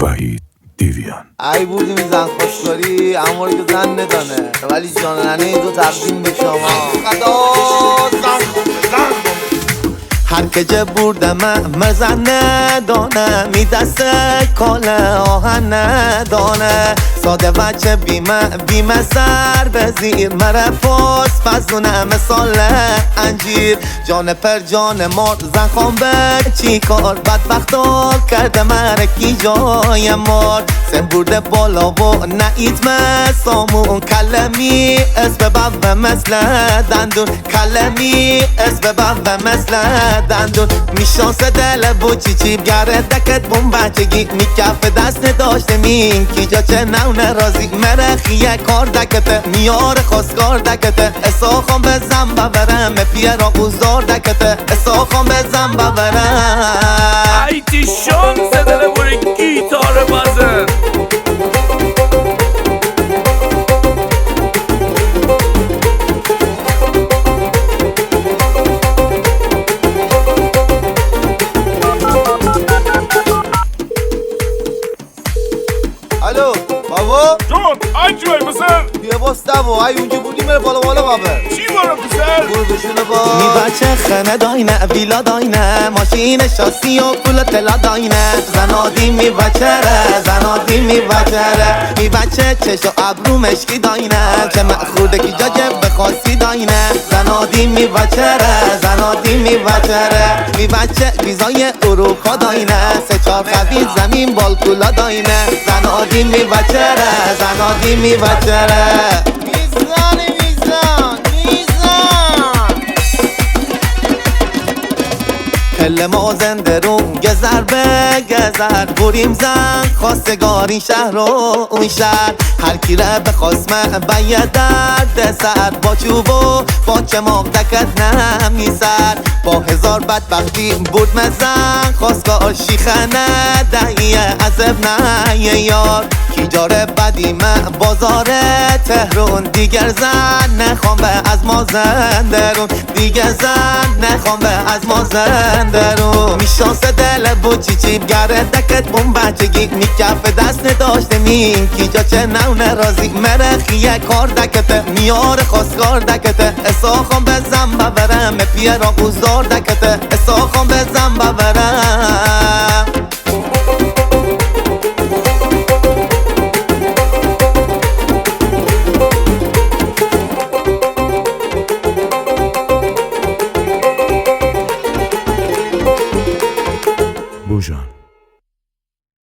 وحید دیویان. ای بودیم زن خوشکاری اما رو که زن ندانه، ولی جانانه دو تقدیم به شما. خدا زن هر که جه بوده مرزن ندانه، می دست کال آهن ندانه. ساده وچه بیمه سر به زیر مره پس فزونه مثال انجیر. جان پر جان مار زن خان به چی کار، بدبختا کرده مره کی جای مار. سن برده بالا و نعید مسامون، کلمی اسم ببه مثل دندون، کلمی اسم ببه مثل دندون. میشانس دل بو چی گره دکت بون بچگی، میکف دست نداشته مین کی جا چه نونه رازی. مرخیه کار دکته میار خواستگار دکته، اساخان بزن ببرم پیرا بوزار دکته، اساخان بزن ببرم. ایتی شانس دل بوری گیتار بزن. الو بابا جون ای جوی بسر بیا باست دو ای اونجا بودی میره بالا بابر چی بارم بسر؟ برو بشونه با می بچه خنه داینه ویلا داینه، ماشین شاسی و پول تلا داینه. زنادی می بچره زنادی می بچره، می بچه چش و ابرو مشکی داینه، چه مخورده کی جا جب بخواستی داینه. زنادی می بچره زنادی می بچره، می بچه ویزای اروپا داینه، سه چار خبیز زمین بالکولا داینه. زنادی می بچره زنادی می بچره. پل ما زنده رو گذر به گذر، بریم زن خواستگاری شهر و اون شهر. هر کی ره بخواست من بیه درد سر، با چوب و با چماق دکت نمیسر. با هزار بدبختی بود مزن خواستگار شیخنه، دهیه عذب نه یار. کی جاره بدی من بازار تهرون، دیگر زن نخوام به از ما زندرون، دیگر زن نخوام به از ما زندرون. میشانس دل بو چی گره دکت بون بچگی، میکف دست نداشته مین کی جا چه نونه رازی. مرخیه کار دکته میار خواستگار دکته، اساخان بزن ببرم پیرا بوزار دکته، اساخان بزن ببرم.